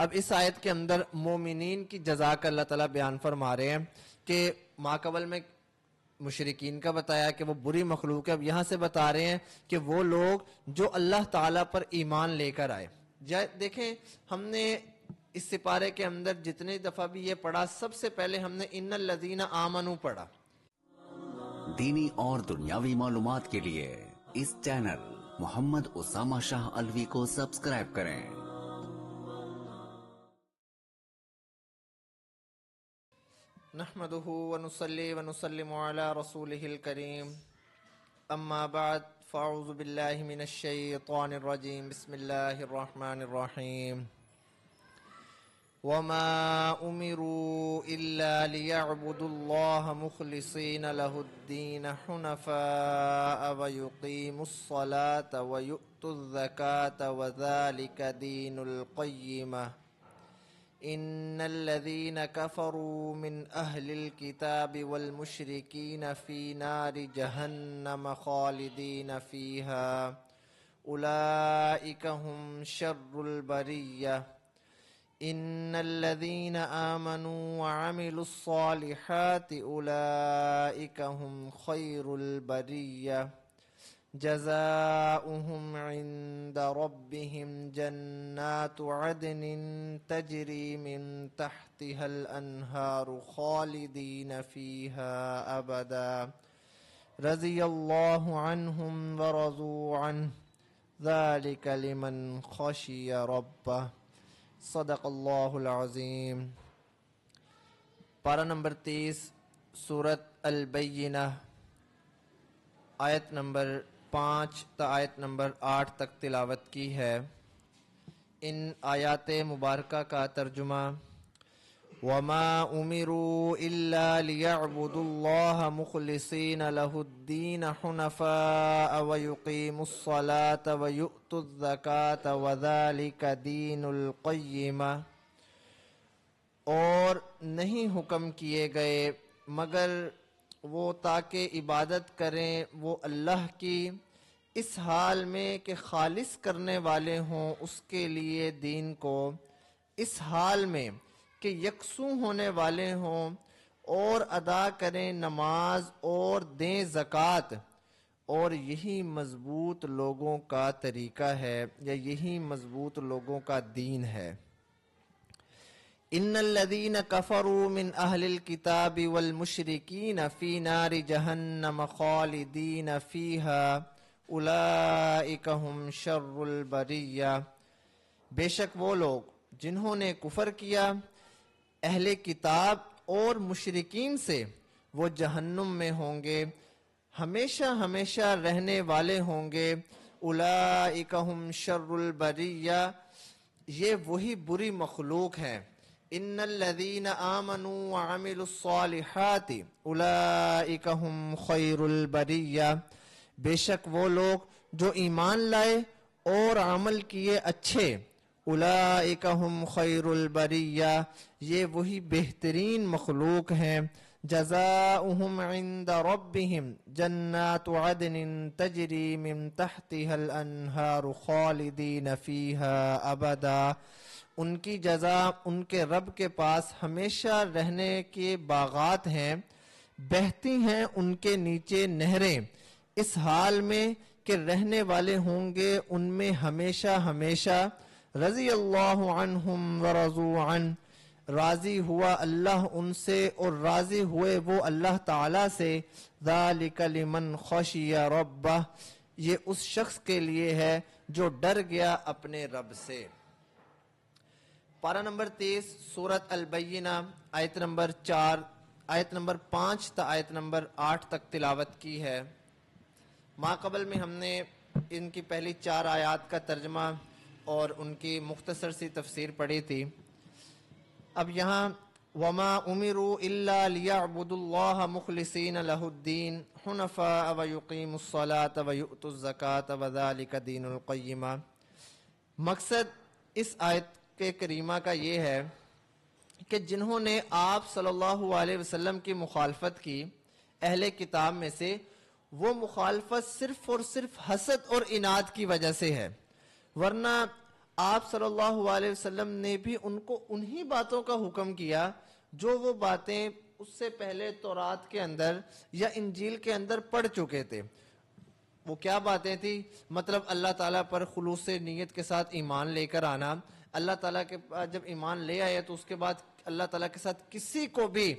اب اس آیت کے اندر مومنین کی جزا کا اللہ تعالیٰ بیان فرما رہے ہیں کہ ماقبل میں مشرکین کا بتایا کہ وہ بری مخلوق ہے، اب یہاں سے بتا رہے ہیں کہ وہ لوگ جو اللہ تعالیٰ پر ایمان لے کر آئے۔ دیکھیں ہم نے اس سپارے کے اندر جتنی دفعہ بھی یہ پڑھا، سب سے پہلے ہم نے ان الذین آمنوا پڑھا۔ دینی اور دنیاوی معلومات کے لیے اس چینل محمد اسامہ شاہ الوی کو سبسکرائب کریں۔ نحمده ونصلي ونسلم على رسوله الكريم اما بعد فاعوذ بالله من الشيطان الرجيم بسم الله الرحمن الرحيم وما امروا الا ليعبدوا الله مخلصين له الدين حنفاء ويقيموا الصلاة ويؤتوا الزكاة وذلك دين القيمة ان الذين كفروا من اهل الكتاب والمشركين في نار جهنم خالدين فيها اولئك هم شر البرية ان الذين آمنوا وعملوا الصالحات اولئك هم خير البرية جزاؤهم عند ربهم جنات عدن تجري من تحتها الأنهار خالدين فيها أبدا رضي الله عنهم ورضوا عنه ذلك لمن خشي ربه صدق اللہ العظیم۔ پارہ نمبر 30 سورۃ البینہ، آیت نمبر 5 تا آیت نمبر 8 تک تلاوت کی ہے۔ ان آیات مبارکہ کا ترجمہ: وَمَا أُمِرُوا إِلَّا لِيَعْبُدُوا اللَّهَ مُخْلِصِينَ لَهُ الدِّينَ حُنَفَاءَ وَيُقِيمُوا الصَّلَاةَ وَيُؤْتُوا الزَّكَاةَ وَذَلِكَ دِينُ الْقَيِّمَةِ، اور نہیں حکم کیے گئے مگر وہ تاکہ عبادت کریں وہ اللہ کی اس حال میں کہ خالص کرنے والے ہوں اس کے لیے دین کو، اس حال میں کہ یکسو ہونے والے ہوں، اور ادا کریں نماز اور دیں زکوٰۃ، اور یہی مضبوط لوگوں کا طریقہ ہے یا یہی مضبوط لوگوں کا دین ہے۔ ان الذین کفروا من اہل الکتاب والمشرکین فی نار جہنم خالدین فیہا اولئک ہم شر البریہ، بے شک وہ لوگ جنہوں نے کفر کیا اہل کتاب اور مشرکین سے وہ جہنم میں ہوں گے، ہمیشہ ہمیشہ رہنے والے ہوں گے۔ اولئک ہم شر البریہ، یہ وہی بری مخلوق ہیں۔ ان الذین آمنوا وعملوا الصالحات اولئک ہم خیر البریہ، بے شک وہ لوگ جو ایمان لائے اور عمل کیے اچھے، اولئک ہم خیر البریہ، یہ وہی بہترین مخلوق ہیں۔ جزاؤہم عند ربہم جنات عدن تجری من تحتها الانہار خالدین فیہا ابدا، ان کی جزا ان کے رب کے پاس ہمیشہ رہنے کے باغات ہیں، بہتی ہیں ان کے نیچے نہریں، اس حال میں کہ رہنے والے ہوں گے ان میں ہمیشہ ہمیشہ۔ رضی اللہ عنہم ورضوا عنہ، راضی ہوا اللہ ان سے اور راضی ہوئے وہ اللہ تعالی سے۔ ذالک لمن خشی ربہ، یہ اس شخص کے لیے ہے جو ڈر گیا اپنے رب سے۔ پارہ نمبر 30 سورۃ البینہ، آیت نمبر 4 آیت نمبر 5 تا آیت نمبر 8 تک تلاوت کی ہے۔ ماقبل میں ہم نے ان کی پہلی 4 آیات کا ترجمہ اور ان کی مختصر سی تفسیر پڑھی تھی۔ اب یہاں وما امروا الا ليعبدوا الله مخلصين له الدين حنفاء ويقيموا الصلاة ويؤتوا الزكاة وذلك دين القيمة، مقصد اس آیت کے کریمہ کا یہ ہے کہ جنہوں نے آپ صلی اللہ علیہ وسلم کی مخالفت کی اہل کتاب میں سے، وہ مخالفت صرف اور صرف حسد اور عناد کی وجہ سے ہے، ورنہ آپ صلی اللہ علیہ وسلم نے بھی ان کو انہی باتوں کا حکم کیا جو وہ باتیں اس سے پہلے تورات کے اندر یا انجیل کے اندر پڑھ چکے تھے۔ وہ کیا باتیں تھی؟ مطلب اللہ تعالیٰ پر خلوص نیت کے ساتھ ایمان لے کر آنا، اللہ تعالیٰ کے پاس جب ایمان لے آئے تو اس کے بعد اللہ تعالیٰ کے ساتھ کسی کو بھی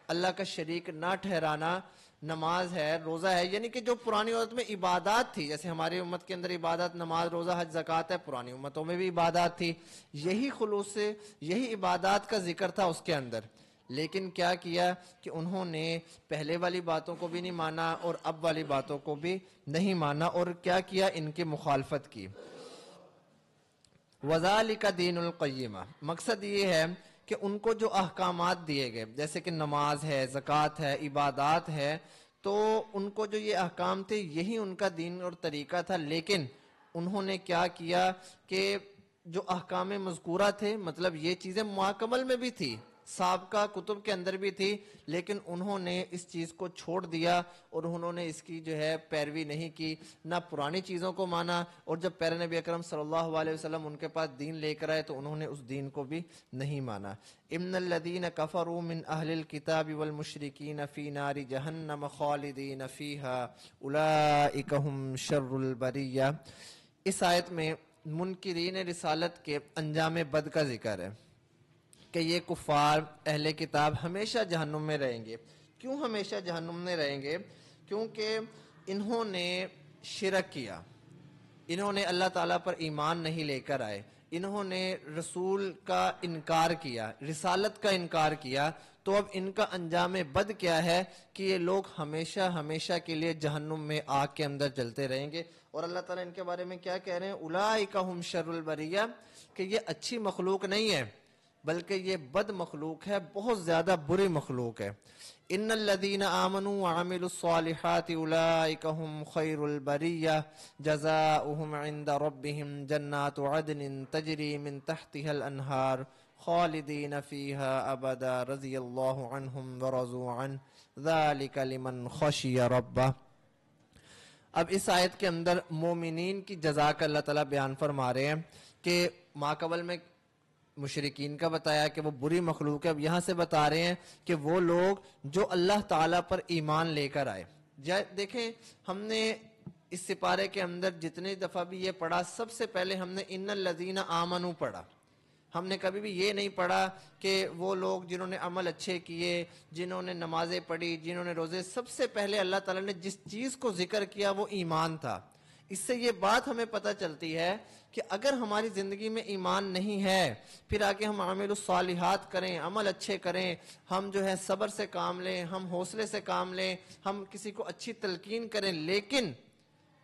اللہ کا شریک نہ ٹھہرانا، نماز ہے، روزہ ہے، یعنی کہ جو پرانی امت میں عبادات تھی، جیسے ہماری امت کے اندر عبادات نماز، روزہ، حج، زکوٰۃ ہے، پرانی امتوں میں بھی عبادات تھی، یہی خلوص سے یہی عبادات کا ذکر تھا اس کے اندر۔ لیکن کیا کیا کہ انہوں نے پہلے والی باتوں کو بھی نہیں مانا اور اب والی باتوں کو بھی نہیں مانا، اور کیا کیا؟ ان کی مخالفت کی۔ وَذَلِكَ دِينُ الْقَيِّمَةِ، مقصد یہ ہے کہ ان کو جو احکامات دیے گئے، جیسے کہ نماز ہے، زکوٰۃ ہے، عبادات ہے، تو ان کو جو یہ احکام تھے یہی ان کا دین اور طریقہ تھا، لیکن انہوں نے کیا کیا کہ جو احکام مذکورہ تھے، مطلب یہ چیزیں ماکمل میں بھی تھی، سابقہ کتب کے اندر بھی تھی، لیکن انہوں نے اس چیز کو چھوڑ دیا اور انہوں نے اس کی جو ہے پیروی نہیں کی، نہ پرانی چیزوں کو مانا، اور جب پیارے نبی اکرم صلی اللہ علیہ وسلم ان کے پاس دین لے کر آئے تو انہوں نے اس دین کو بھی نہیں مانا۔ ان الذین کفروا من اہل الکتاب والمشرکین فی نار جہنم خالدین فیہا اولئک هم شر البریہ۔ اس آیت میں منکرین رسالت کے انجام بد کا ذکر ہے کہ یہ کفار اہل کتاب ہمیشہ جہنم میں رہیں گے۔ کیوں ہمیشہ جہنم میں رہیں گے؟ کیونکہ انہوں نے شرک کیا، انہوں نے اللہ تعالیٰ پر ایمان نہیں لے کر آئے، انہوں نے رسول کا انکار کیا، رسالت کا انکار کیا، تو اب ان کا انجام بد کیا ہے کہ یہ لوگ ہمیشہ ہمیشہ کے لیے جہنم میں آگ کے اندر جلتے رہیں گے۔ اور اللہ تعالیٰ ان کے بارے میں کیا کہہ رہے ہیں؟ اولئک هم شر البریہ، کہ یہ اچھی مخلوق نہیں ہے بلکہ یہ بد مخلوق ہے، بہت زیادہ بری مخلوق ہے۔ ان الذین آمنوا وعملوا الصالحات اولئک هم خیر البریہ جزاؤہم عند ربہم جنات عدن تجری من تحتها الانہار خالدین فیہا ابدا رضی اللہ عنہم ورضوا عنہ ذالک لمن خشی ربہ۔ اب اس آیت کے اندر مومنین کی جزا کا اللہ تعالیٰ بیان فرما رہے ہیں کہ ماقبل میں مشرکین کا بتایا کہ وہ بری مخلوق ہے، اب یہاں سے بتا رہے ہیں کہ وہ لوگ جو اللہ تعالیٰ پر ایمان لے کر آئے۔ دیکھیں ہم نے اس سپارے کے اندر جتنی دفعہ بھی یہ پڑھا، سب سے پہلے ہم نے ان الذین آمنوا پڑھا، ہم نے کبھی بھی یہ نہیں پڑھا کہ وہ لوگ جنہوں نے عمل اچھے کیے، جنہوں نے نمازیں پڑھی، جنہوں نے روزے، سب سے پہلے اللہ تعالیٰ نے جس چیز کو ذکر کیا وہ ایمان تھا۔ اس سے یہ بات ہمیں پتہ چلتی ہے کہ اگر ہماری زندگی میں ایمان نہیں ہے، پھر آگے ہم عامل الصالحات کریں، عمل اچھے کریں، ہم جو ہے صبر سے کام لیں، ہم حوصلے سے کام لیں، ہم کسی کو اچھی تلقین کریں، لیکن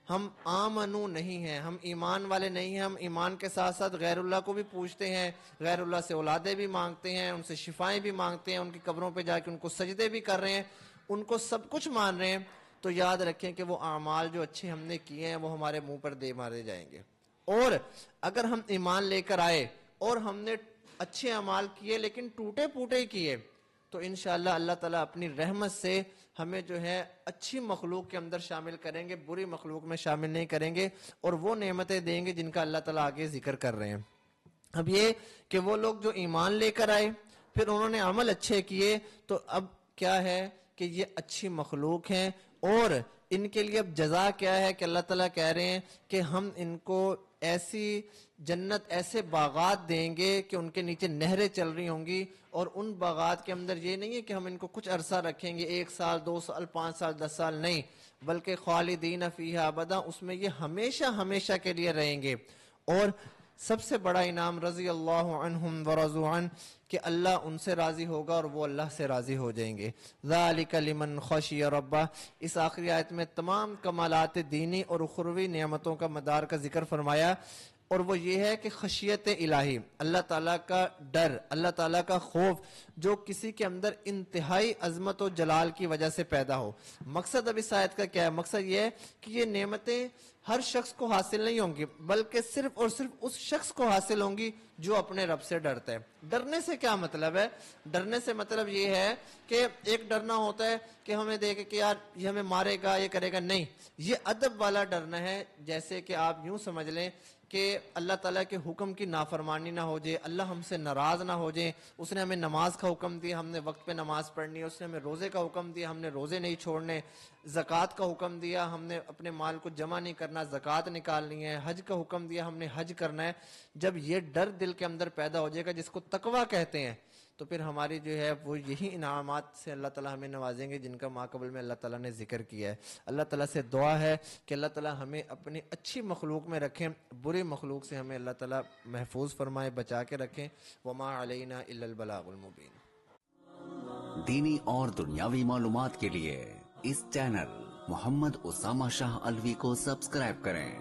ہم آمنو نہیں ہیں، ہم ایمان والے نہیں ہیں، ہم ایمان کے ساتھ ساتھ غیر اللہ کو بھی پوچھتے ہیں، غیر اللہ سے اولادیں بھی مانگتے ہیں، ان سے شفائیں بھی مانگتے ہیں، ان کی قبروں پہ جا کے ان کو سجدے بھی کر رہے ہیں، ان کو سب کچھ مان رہے ہیں، تو یاد رکھیں کہ وہ اعمال جو اچھے ہم نے کیے ہیں وہ ہمارے منہ پر دے مارے جائیں گے۔ اور اگر ہم ایمان لے کر آئے اور ہم نے اچھے اعمال کیے لیکن ٹوٹے پوٹے کیے، تو انشاءاللہ اللہ تعالیٰ اپنی رحمت سے ہمیں جو ہے اچھی مخلوق کے اندر شامل کریں گے، بری مخلوق میں شامل نہیں کریں گے، اور وہ نعمتیں دیں گے جن کا اللہ تعالیٰ آگے ذکر کر رہے ہیں۔ اب یہ کہ وہ لوگ جو ایمان لے کر آئے پھر انہوں نے عمل اچھے کیے، تو اب کیا ہے کہ یہ اچھی مخلوق ہیں، اور ان کے لیے اب جزا کیا ہے کہ اللہ تعالیٰ کہہ رہے ہیں کہ ہم ان کو ایسی جنت، ایسے باغات دیں گے کہ ان کے نیچے نہریں چل رہی ہوں گی، اور ان باغات کے اندر یہ نہیں ہے کہ ہم ان کو کچھ عرصہ رکھیں گے، 1 سال 2 سال 5 سال 10 سال، نہیں، بلکہ خالدین فیہا ابدا، اس میں یہ ہمیشہ ہمیشہ کے لیے رہیں گے۔ اور سب سے بڑا انعام رضی اللہ عنہم ورضوا عنہ، کہ اللہ ان سے راضی ہوگا اور وہ اللہ سے راضی ہو جائیں گے۔ ذالک لمن خشی ربہ۔ اس آخری آیت میں تمام کمالات دینی اور اخروی نعمتوں کا مدار کا ذکر فرمایا، اور وہ یہ ہے کہ خشیت الہی، اللہ تعالیٰ کا ڈر، اللہ تعالیٰ کا خوف جو کسی کے اندر انتہائی عظمت و جلال کی وجہ سے پیدا ہو۔ مقصد اب اس آیت کا کیا ہے؟ مقصد یہ ہے کہ یہ نعمتیں ہر شخص کو حاصل نہیں ہوں گی، بلکہ صرف اور صرف اس شخص کو حاصل ہوں گی جو اپنے رب سے ڈرتا ہے۔ ڈرنے سے کیا مطلب ہے؟ ڈرنے سے مطلب یہ ہے کہ ایک ڈرنا ہوتا ہے کہ ہمیں دیکھے کہ یار یہ ہمیں مارے گا، یہ کرے گا، نہیں، یہ ادب والا ڈرنا ہے۔ جیسے کہ آپ یوں سمجھ لیں کہ اللہ تعالیٰ کے حکم کی نافرمانی نہ ہو جائے، اللہ ہم سے ناراض نہ ہو جائے۔ اس نے ہمیں نماز کا حکم دیا، ہم نے وقت پہ نماز پڑھنی ہے۔ اس نے ہمیں روزے کا حکم دیا، ہم نے روزے نہیں چھوڑنے۔ زکوٰۃ کا حکم دیا، ہم نے اپنے مال کو جمع نہیں کرنا، زکوٰۃ نکالنی ہے۔ حج کا حکم دیا، ہم نے حج کرنا ہے۔ جب یہ ڈر دل کے اندر پیدا ہو جائے گا، جس کو تقویٰ کہتے ہیں، تو پھر ہماری جو ہے وہ یہی انعامات سے اللہ تعالیٰ ہمیں نوازیں گے جن کا ماقبل میں اللہ تعالیٰ نے ذکر کیا ہے۔ اللہ تعالیٰ سے دعا ہے کہ اللہ تعالیٰ ہمیں اپنی اچھی مخلوق میں رکھیں، بری مخلوق سے ہمیں اللہ تعالیٰ محفوظ فرمائے، بچا کے رکھیں۔ وما علینا الا البلاغ المبین۔ دینی اور دنیاوی معلومات کے لیے اس چینل محمد اسامہ شاہ الوی کو سبسکرائب کریں۔